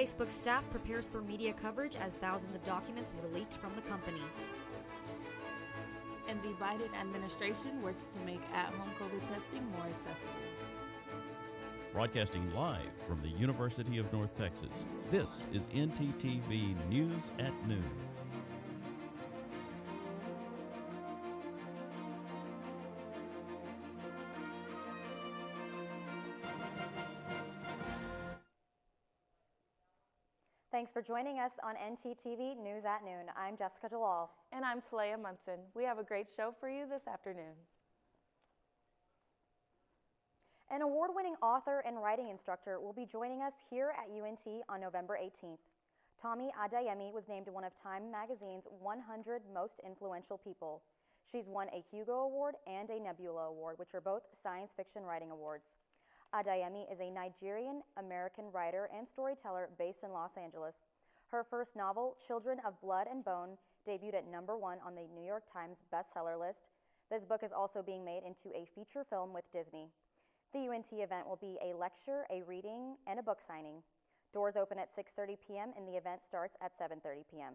Facebook staff prepares for media coverage as thousands of documents were leaked from the company. And the Biden administration works to make at-home COVID testing more accessible. Broadcasting live from the University of North Texas, this is ntTV News at Noon. Thanks for joining us on ntTV News at Noon. I'm Jessica Jalal. And I'm Talaya Munson. We have a great show for you this afternoon. An award-winning author and writing instructor will be joining us here at UNT on November 18th. Tomi Adeyemi was named one of Time Magazine's 100 Most Influential People. She's won a Hugo Award and a Nebula Award, which are both science fiction writing awards. Adeyemi is a Nigerian-American writer and storyteller based in Los Angeles. Her first novel, Children of Blood and Bone, debuted at #1 on the New York Times bestseller list. This book is also being made into a feature film with Disney. The UNT event will be a lecture, a reading, and a book signing. Doors open at 6:30 p.m. and the event starts at 7:30 p.m.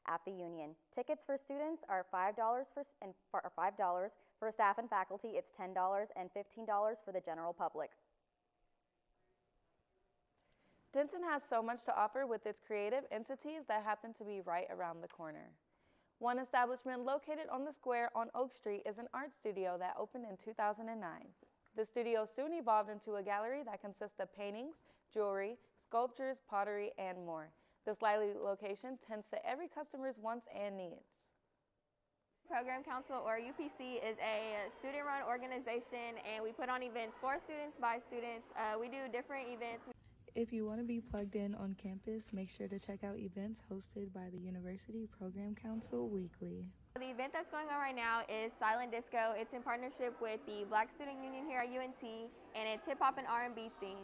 At the Union, tickets for students are $5 for staff and faculty. It's $10 and $15 for the general public. Denton has so much to offer with its creative entities that happen to be right around the corner. One establishment located on the square on Oak Street is an art studio that opened in 2009. The studio soon evolved into a gallery that consists of paintings, jewelry, sculptures, pottery, and more. This lively location tends to every customer's wants and needs. Program Council, or UPC, is a student-run organization, and we put on events for students by students. We do different events. If you want to be plugged in on campus, make sure to check out events hosted by the University Program Council weekly. The event that's going on right now is Silent Disco. It's in partnership with the Black Student Union here at UNT, and it's hip-hop and R&B theme.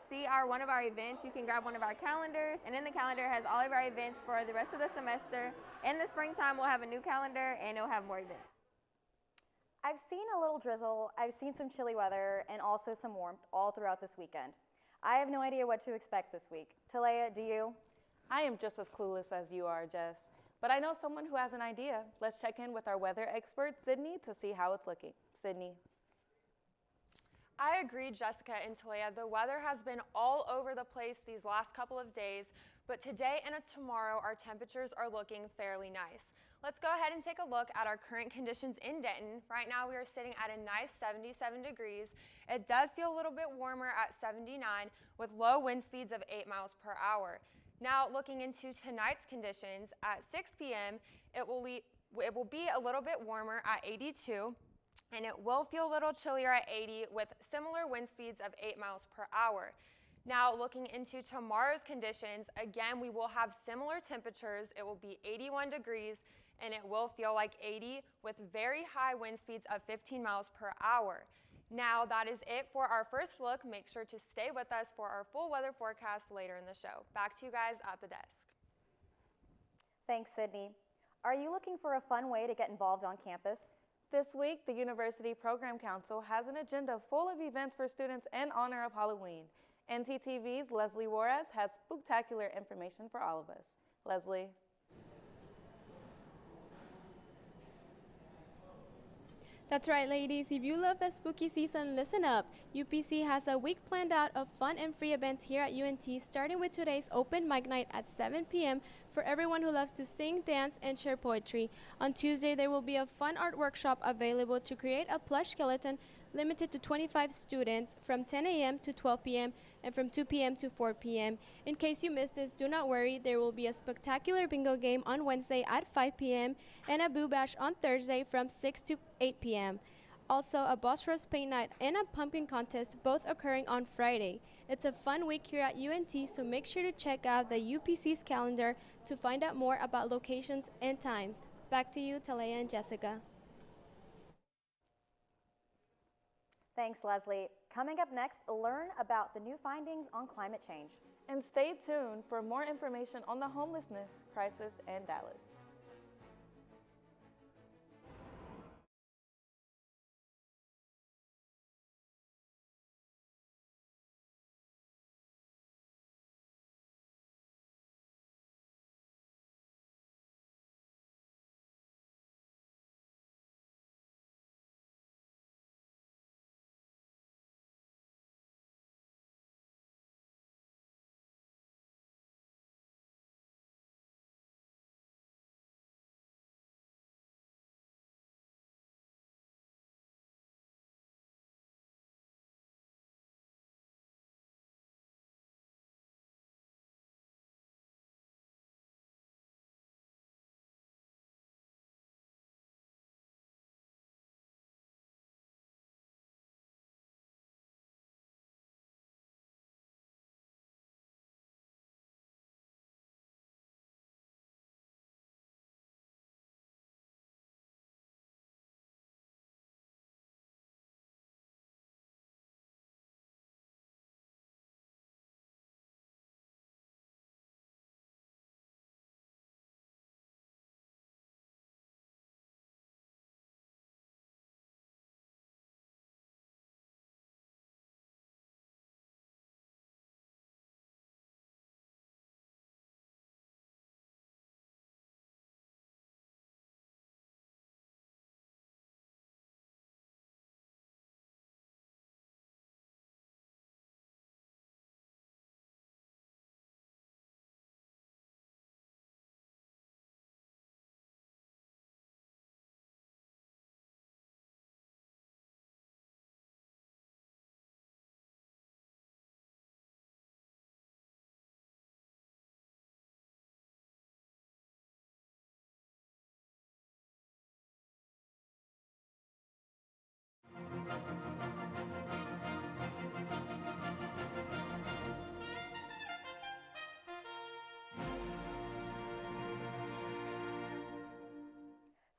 See one of our events, you can grab one of our calendars, and in the calendar has all of our events for the rest of the semester. In the springtime, we'll have a new calendar and it'll have more events. I've seen a little drizzle, I've seen some chilly weather, and also some warmth all throughout this weekend. I have no idea what to expect this week. Talaya, do you? I am just as clueless as you are, Jess, but I know someone who has an idea. Let's check in with our weather expert, Sydney, to see how it's looking. Sydney. I agree, Jessica and Talaya. The weather has been all over the place these last couple of days, but today and tomorrow our temperatures are looking fairly nice. Let's go ahead and take a look at our current conditions in Denton. Right now we are sitting at a nice 77 degrees. It does feel a little bit warmer at 79 with low wind speeds of 8 miles per hour. Now looking into tonight's conditions at 6 p.m. it will be a little bit warmer at 82. And it will feel a little chillier at 80 with similar wind speeds of 8 miles per hour. Now looking into tomorrow's conditions, again, we will have similar temperatures. It will be 81 degrees and it will feel like 80 with very high wind speeds of 15 miles per hour. Now that is it for our first look. Make sure to stay with us for our full weather forecast later in the show. Back to you guys at the desk. Thanks, Sydney. Are you looking for a fun way to get involved on campus? This week, the University Program Council has an agenda full of events for students in honor of Halloween. ntTV's Leslie Juarez has spectacular information for all of us. Leslie. That's right, ladies. If you love the spooky season, listen up. UPC has a week planned out of fun and free events here at UNT, starting with today's open mic night at 7 p.m. for everyone who loves to sing, dance, and share poetry. On Tuesday, there will be a fun art workshop available to create a plush skeleton limited to 25 students from 10 a.m. to 12 p.m. and from 2 p.m. to 4 p.m. In case you missed this, do not worry. There will be a spectacular bingo game on Wednesday at 5 p.m. and a boo bash on Thursday from 6 to 8 p.m. Also, a boss roast paint night and a pumpkin contest, both occurring on Friday. It's a fun week here at UNT, so make sure to check out the UPC's calendar to find out more about locations and times. Back to you, Talaya and Jessica. Thanks, Leslie. Coming up next, learn about the new findings on climate change. And stay tuned for more information on the homelessness crisis in Dallas.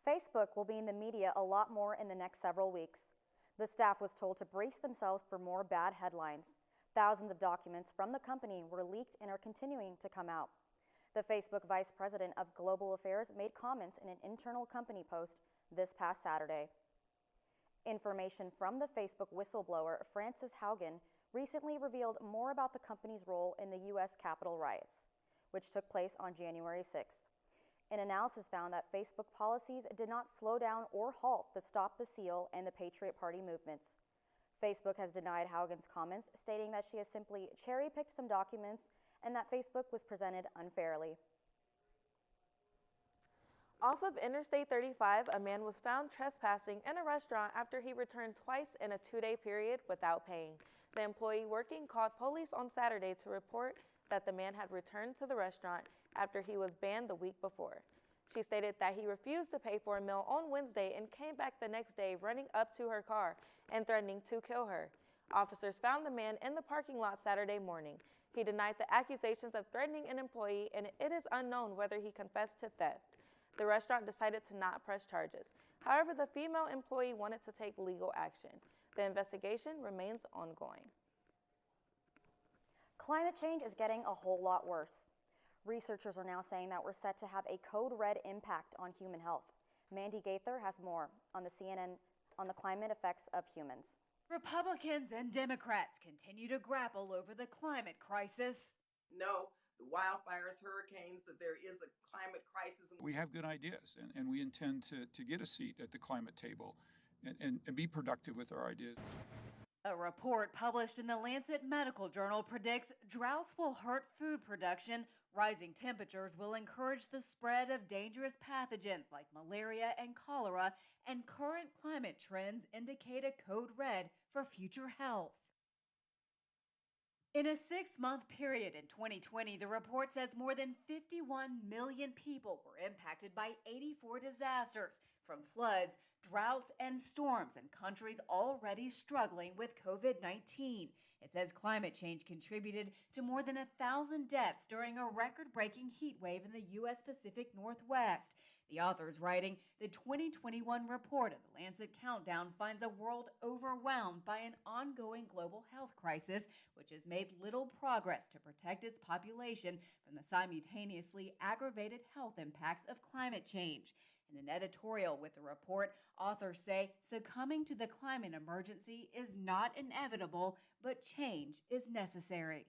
Facebook will be in the media a lot more in the next several weeks. The staff was told to brace themselves for more bad headlines. Thousands of documents from the company were leaked and are continuing to come out. The Facebook Vice President of Global Affairs made comments in an internal company post this past Saturday. Information from the Facebook whistleblower Frances Haugen recently revealed more about the company's role in the U.S. Capitol riots, which took place on January 6th. An analysis found that Facebook policies did not slow down or halt the Stop the Seal and the Patriot Party movements. Facebook has denied Haugen's comments, stating that she has simply cherry-picked some documents and that Facebook was presented unfairly. Off of Interstate 35, a man was found trespassing in a restaurant after he returned twice in a 2-day period without paying. The employee working called police on Saturday to report that the man had returned to the restaurant after he was banned the week before. She stated that he refused to pay for a meal on Wednesday and came back the next day running up to her car and threatening to kill her. Officers found the man in the parking lot Saturday morning. He denied the accusations of threatening an employee, and it is unknown whether he confessed to theft. The restaurant decided to not press charges. However, the female employee wanted to take legal action. The investigation remains ongoing. Climate change is getting a whole lot worse. Researchers are now saying that we're set to have a code red impact on human health. Mandy Gaither has more on the CNN on the climate effects of humans. Republicans and Democrats continue to grapple over the climate crisis. No, the wildfires, hurricanes, that there is a climate crisis. We have good ideas, and we intend to get a seat at the climate table and be productive with our ideas. A report published in the Lancet Medical Journal predicts droughts will hurt food production, rising temperatures will encourage the spread of dangerous pathogens like malaria and cholera, and current climate trends indicate a code red for future health. In a 6-month period in 2020, the report says more than 51 million people were impacted by 84 disasters, from floods droughts and storms in countries already struggling with COVID-19. It says climate change contributed to more than 1,000 deaths during a record-breaking heat wave in the U.S. Pacific Northwest. The authors writing, the 2021 report of the Lancet Countdown finds a world overwhelmed by an ongoing global health crisis, which has made little progress to protect its population from the simultaneously aggravated health impacts of climate change. In an editorial with the report, authors say succumbing to the climate emergency is not inevitable, but change is necessary.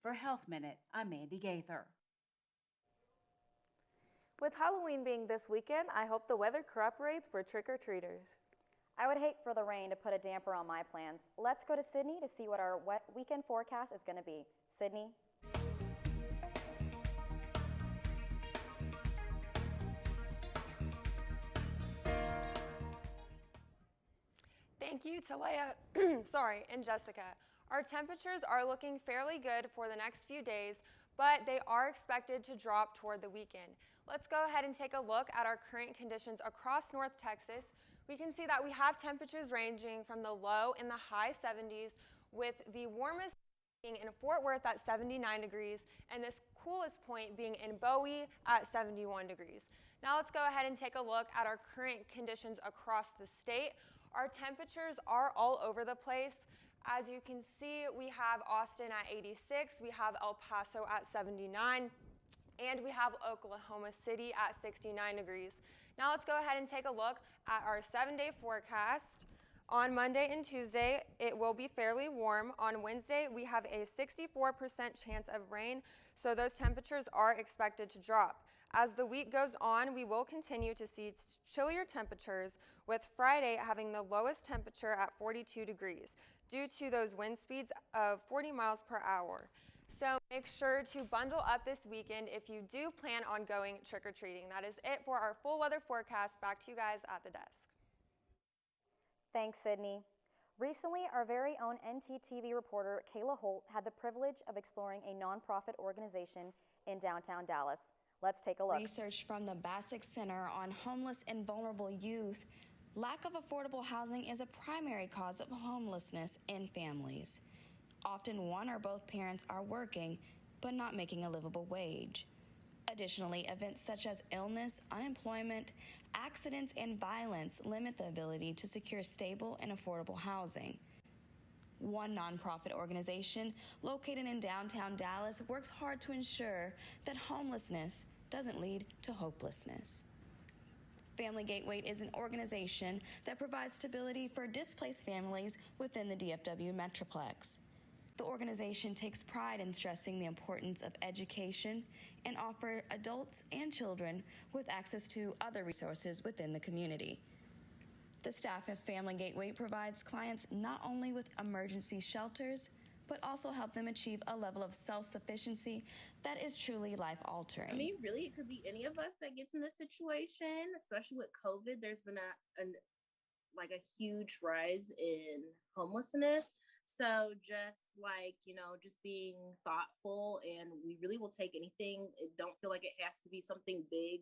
For Health Minute, I'm Mandy Gaither. With Halloween being this weekend, I hope the weather cooperates for trick-or-treaters. I would hate for the rain to put a damper on my plans. Let's go to Sydney to see what our weekend forecast is going to be. Sydney? Thank you to Leah and Jessica. Our temperatures are looking fairly good for the next few days, but they are expected to drop toward the weekend. Let's go ahead and take a look at our current conditions across North Texas. We can see that we have temperatures ranging from the low in the high 70s, with the warmest being in Fort Worth at 79 degrees and this coolest point being in Bowie at 71 degrees. Now let's go ahead and take a look at our current conditions across the state. Our temperatures are all over the place. As you can see, we have Austin at 86, we have El Paso at 79, and we have Oklahoma City at 69 degrees. Now let's go ahead and take a look at our 7-day forecast. On Monday and Tuesday, it will be fairly warm. On Wednesday, we have a 64% chance of rain, so those temperatures are expected to drop. As the week goes on, we will continue to see chillier temperatures, with Friday having the lowest temperature at 42 degrees due to those wind speeds of 40 miles per hour. So make sure to bundle up this weekend if you do plan on going trick-or-treating. That is it for our full weather forecast. Back to you guys at the desk. Thanks, Sydney. Recently, our very own ntTV reporter Kayla Holt had the privilege of exploring a nonprofit organization in downtown Dallas. Let's take a look. Research from the Bassick Center on Homeless and Vulnerable Youth. Lack of affordable housing is a primary cause of homelessness in families. Often one or both parents are working, but not making a livable wage. Additionally, events such as illness, unemployment, accidents, and violence limit the ability to secure stable and affordable housing. One nonprofit organization located in downtown Dallas works hard to ensure that homelessness doesn't lead to hopelessness. Family Gateway is an organization that provides stability for displaced families within the DFW Metroplex. The organization takes pride in stressing the importance of education and offer adults and children with access to other resources within the community. The staff of Family Gateway provides clients not only with emergency shelters, but also help them achieve a level of self-sufficiency that is truly life-altering. I mean, really, it could be any of us that gets in this situation, especially with COVID. There's been a huge rise in homelessness. So just just being thoughtful, and we really will take anything. Don't feel like it has to be something big.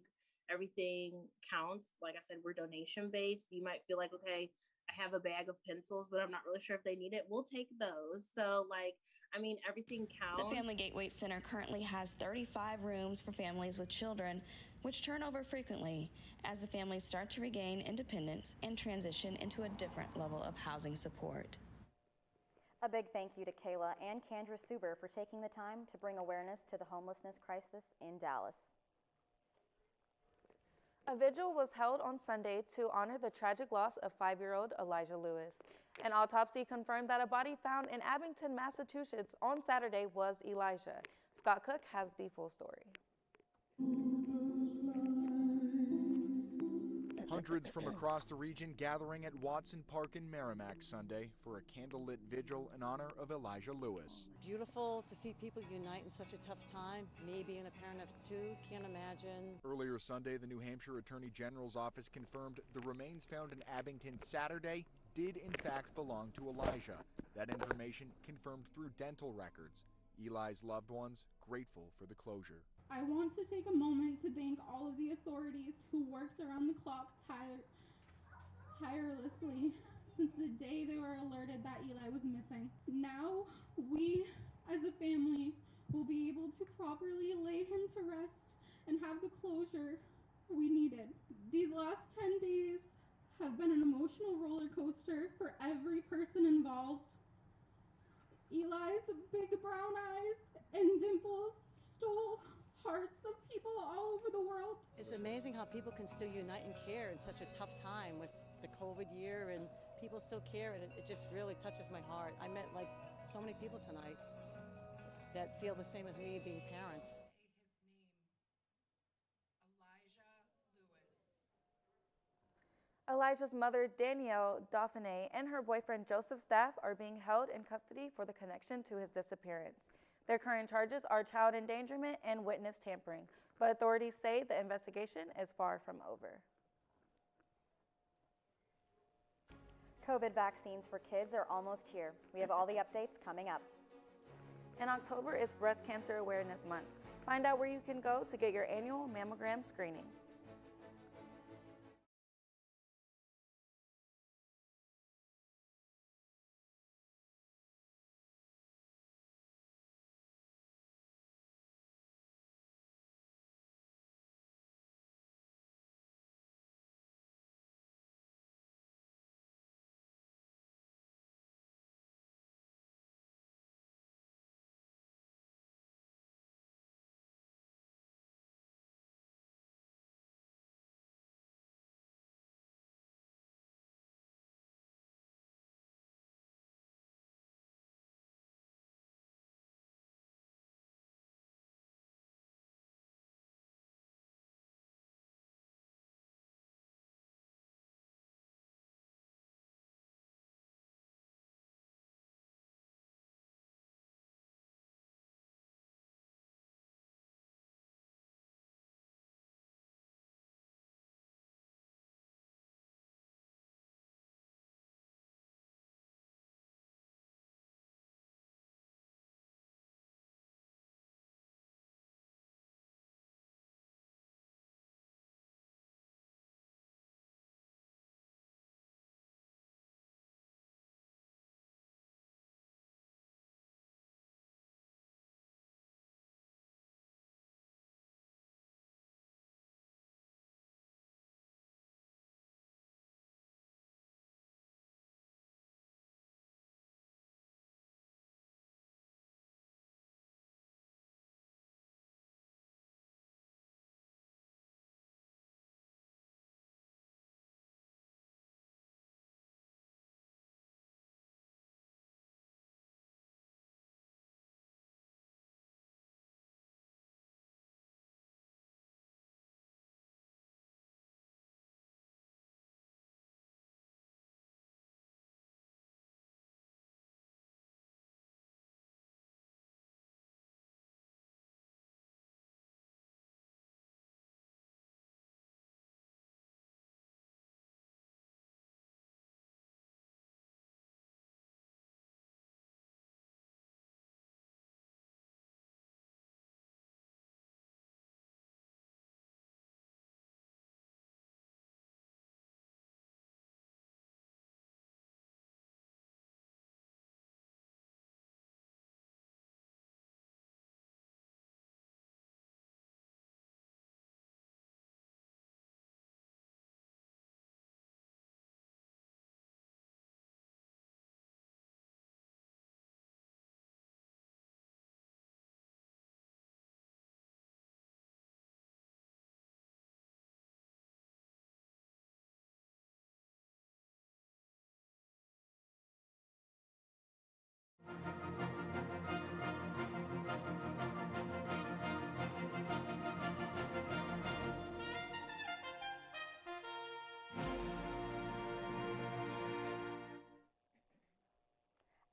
Everything counts. Like I said, we're donation based. You might feel like, okay, I have a bag of pencils, but I'm not really sure if they need it. We'll take those. So everything counts. The Family Gateway Center currently has 35 rooms for families with children, which turn over frequently as the families start to regain independence and transition into a different level of housing support. A big thank you to Kayla and Kendra Suber for taking the time to bring awareness to the homelessness crisis in Dallas. A vigil was held on Sunday to honor the tragic loss of 5-year-old Elijah Lewis. An autopsy confirmed that a body found in Abington, Massachusetts on Saturday was Elijah. Scott Cook has the full story. Hundreds from across the region gathering at Watson Park in Merrimack Sunday for a candlelit vigil in honor of Elijah Lewis. Beautiful to see people unite in such a tough time. Me being a parent of 2, can't imagine. Earlier Sunday, the New Hampshire Attorney General's office confirmed the remains found in Abington Saturday did in fact belong to Elijah. That information confirmed through dental records. Eli's loved ones grateful for the closure. I want to take a moment to thank all of the authorities who worked around the clock tirelessly since the day they were alerted that Eli was missing. Now, we as a family will be able to properly lay him to rest and have the closure we needed. These last 10 days have been an emotional roller coaster for every person involved. Eli's big brown eyes and dimples stole hearts of people all over the world. It's amazing how people can still unite and care in such a tough time with the COVID year, and people still care, and it just really touches my heart. I met like so many people tonight that feel the same as me being parents. Elijah's mother, Danielle Dauphiné, and her boyfriend, Joseph Staff, are being held in custody for the connection to his disappearance. Their current charges are child endangerment and witness tampering, but authorities say the investigation is far from over. COVID vaccines for kids are almost here. We have all the updates coming up. In October is Breast Cancer Awareness Month. Find out where you can go to get your annual mammogram screening.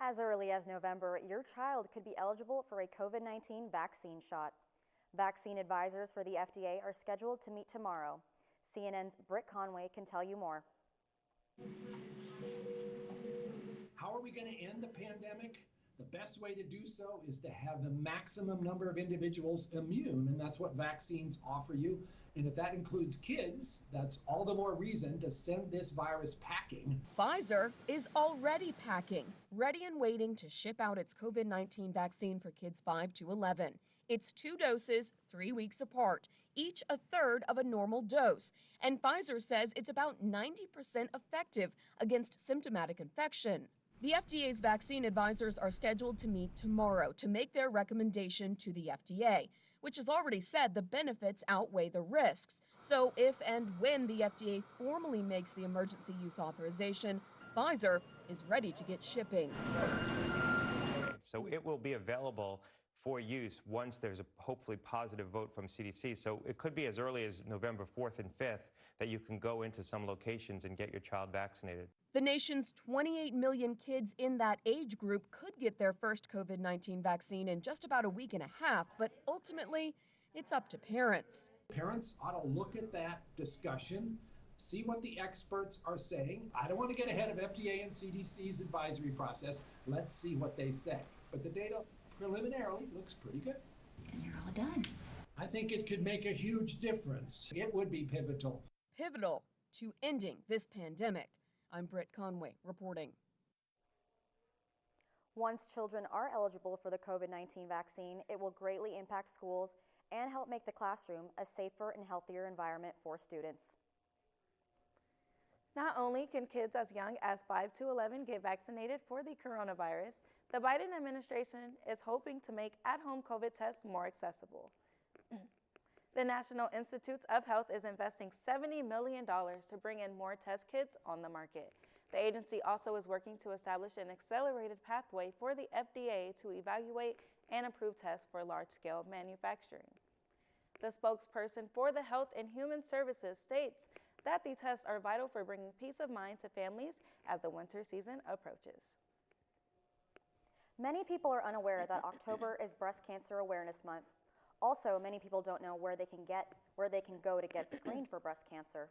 As early as November, your child could be eligible for a COVID-19 vaccine shot. Vaccine advisors for the FDA are scheduled to meet tomorrow. CNN's Britt Conway can tell you more. How are we going to end the pandemic? The best way to do so is to have the maximum number of individuals immune, and that's what vaccines offer you. And if that includes kids, that's all the more reason to send this virus packing. Pfizer is already packing, ready and waiting to ship out its COVID-19 vaccine for kids 5 to 11. It's 2 doses, 3 weeks apart, each a third of a normal dose. And Pfizer says it's about 90% effective against symptomatic infection. The FDA's vaccine advisors are scheduled to meet tomorrow to make their recommendation to the FDA, which has already said the benefits outweigh the risks. So if and when the FDA formally makes the emergency use authorization, Pfizer is ready to get shipping. So it will be available for use once there's a hopefully positive vote from CDC. So it could be as early as November 4th and 5th that you can go into some locations and get your child vaccinated. The nation's 28 million kids in that age group could get their first COVID-19 vaccine in just about a week and a half, but ultimately, it's up to parents. Parents ought to look at that discussion, see what the experts are saying. I don't want to get ahead of FDA and CDC's advisory process. Let's see what they say. But the data preliminarily looks pretty good. And you're all done. I think it could make a huge difference. It would be pivotal. Pivotal to ending this pandemic. I'm Britt Conway reporting. Once children are eligible for the COVID-19 vaccine, it will greatly impact schools and help make the classroom a safer and healthier environment for students. Not only can kids as young as 5 to 11 get vaccinated for the coronavirus, the Biden administration is hoping to make at-home COVID tests more accessible. The National Institutes of Health is investing $70 million to bring in more test kits on the market. The agency also is working to establish an accelerated pathway for the FDA to evaluate and approve tests for large-scale manufacturing. The spokesperson for the Health and Human Services states that these tests are vital for bringing peace of mind to families as the winter season approaches. Many people are unaware that October is Breast Cancer Awareness Month. Also, many people don't know where they can go to get screened for breast cancer.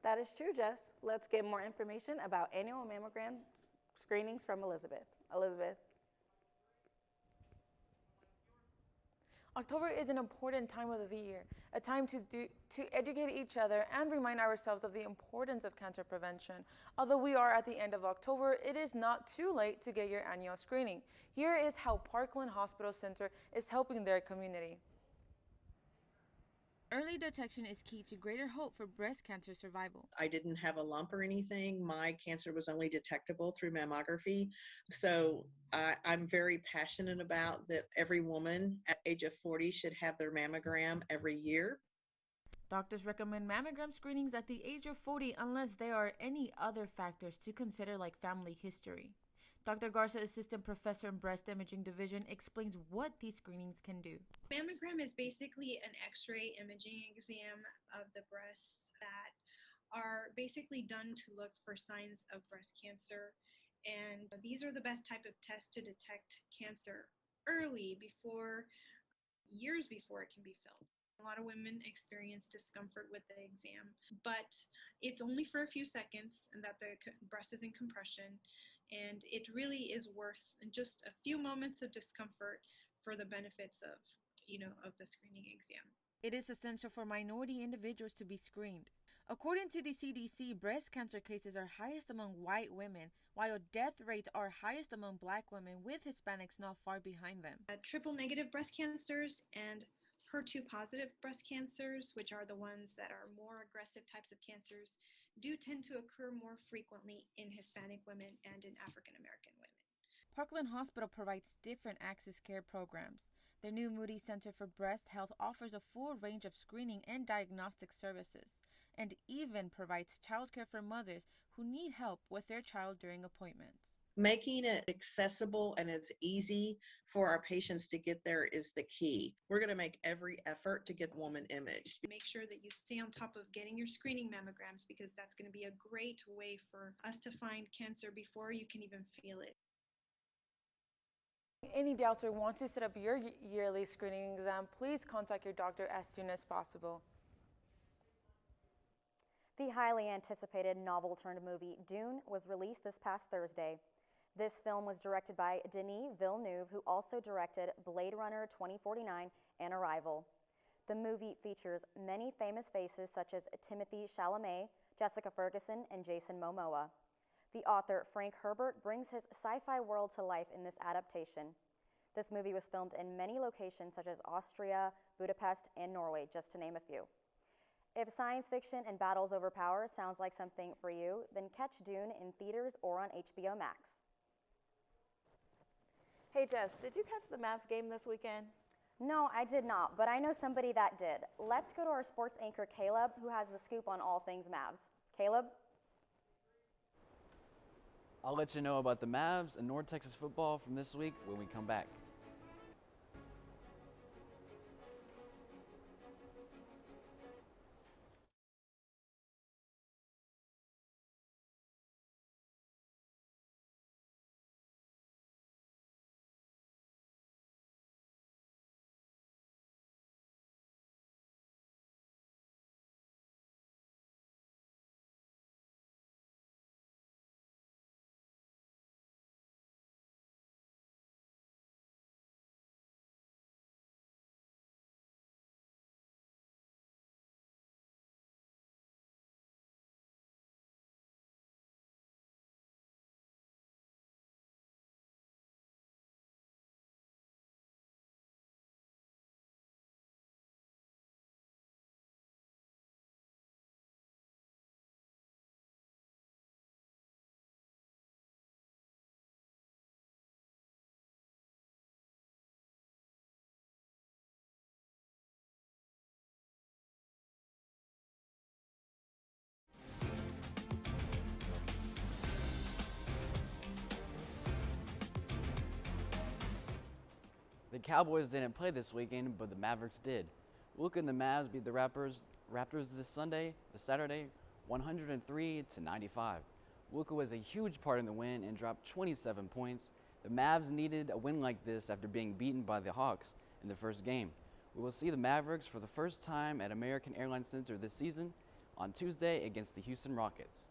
That is true, Jess. Let's get more information about annual mammogram screenings from Elizabeth. Elizabeth. October is an important time of the year, a time to educate each other and remind ourselves of the importance of cancer prevention. Although we are at the end of October, it is not too late to get your annual screening. Here is how Parkland Hospital Center is helping their community. Early detection is key to greater hope for breast cancer survival. I didn't have a lump or anything. My cancer was only detectable through mammography. So I'm very passionate about that every woman at age of 40 should have their mammogram every year. Doctors recommend mammogram screenings at the age of 40 unless there are any other factors to consider like family history. Dr. Garza, Assistant Professor in Breast Imaging Division, explains what these screenings can do. Mammogram is basically an X-ray imaging exam of the breasts that are basically done to look for signs of breast cancer. And these are the best type of tests to detect cancer early, years before it can be felt. A lot of women experience discomfort with the exam, but it's only for a few seconds and that the breast is in compression. And it really is worth just a few moments of discomfort for the benefits of the screening exam. It is essential for minority individuals to be screened. According to the CDC, breast cancer cases are highest among white women, while death rates are highest among Black women, with Hispanics not far behind them. Triple negative breast cancers and HER2 positive breast cancers, which are the ones that are more aggressive types of cancers, do tend to occur more frequently in Hispanic women and in African American women. Parkland Hospital provides different access care programs. Their new Moody Center for Breast Health offers a full range of screening and diagnostic services, and even provides childcare for mothers who need help with their child during appointments. Making it accessible and as easy for our patients to get there is the key. We're going to make every effort to get the woman imaged. Make sure that you stay on top of getting your screening mammograms because that's going to be a great way for us to find cancer before you can even feel it. Any doubts or want to set up your yearly screening exam, please contact your doctor as soon as possible. The highly anticipated novel-turned-movie Dune was released this past Thursday. This film was directed by Denis Villeneuve, who also directed Blade Runner 2049 and Arrival. The movie features many famous faces such as Timothy Chalamet, Jessica Ferguson, and Jason Momoa. The author, Frank Herbert, brings his sci-fi world to life in this adaptation. This movie was filmed in many locations such as Austria, Budapest, and Norway, just to name a few. If science fiction and battles over power sounds like something for you, then catch Dune in theaters or on HBO Max. Hey Jess, did you catch the Mavs game this weekend? No, I did not, but I know somebody that did. Let's go to our sports anchor, Caleb, who has the scoop on all things Mavs. Caleb? I'll let you know about the Mavs and North Texas football from this week when we come back. The Cowboys didn't play this weekend, but the Mavericks did. Luka and the Mavs beat the Raptors this Saturday, 103-95. Luka was a huge part in the win and dropped 27 points. The Mavs needed a win like this after being beaten by the Hawks in the first game. We will see the Mavericks for the first time at American Airlines Center this season on Tuesday against the Houston Rockets.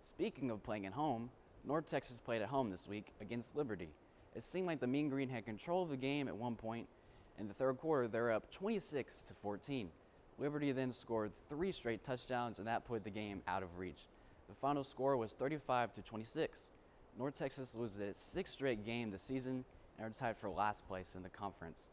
Speaking of playing at home, North Texas played at home this week against Liberty. It seemed like the Mean Green had control of the game at one point. In the third quarter, they were up 26-14. Liberty then scored 3 straight touchdowns, and that put the game out of reach. The final score was 35-26. North Texas loses its 6th straight game this season and are tied for last place in the conference.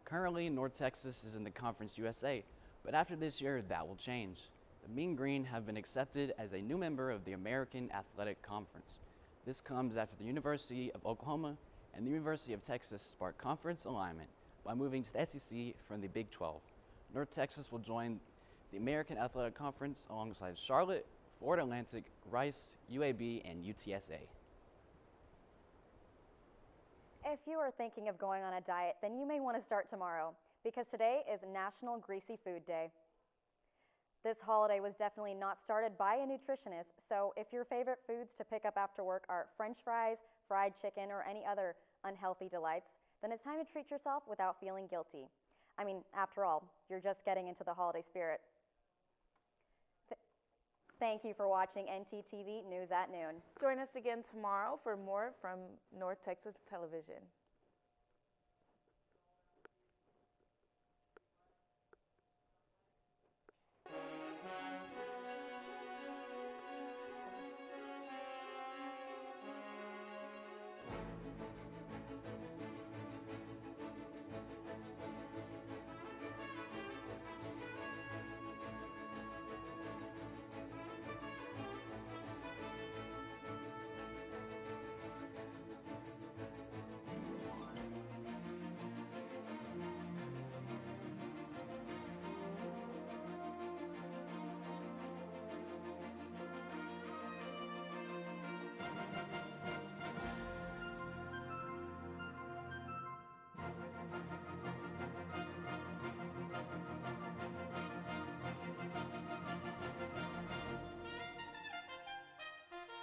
Currently, North Texas is in the Conference USA, but after this year, that will change. The Mean Green have been accepted as a new member of the American Athletic Conference. This comes after the University of Oklahoma and the University of Texas sparked conference alignment by moving to the SEC from the Big 12. North Texas will join the American Athletic Conference alongside Charlotte, Florida Atlantic, Rice, UAB, and UTSA. If you are thinking of going on a diet, then you may want to start tomorrow, because today is National Greasy Food Day. This holiday was definitely not started by a nutritionist, so if your favorite foods to pick up after work are French fries, fried chicken, or any other unhealthy delights, then it's time to treat yourself without feeling guilty. I mean, after all, you're just getting into the holiday spirit. Thank you for watching ntTV News at Noon. Join us again tomorrow for more from North Texas Television.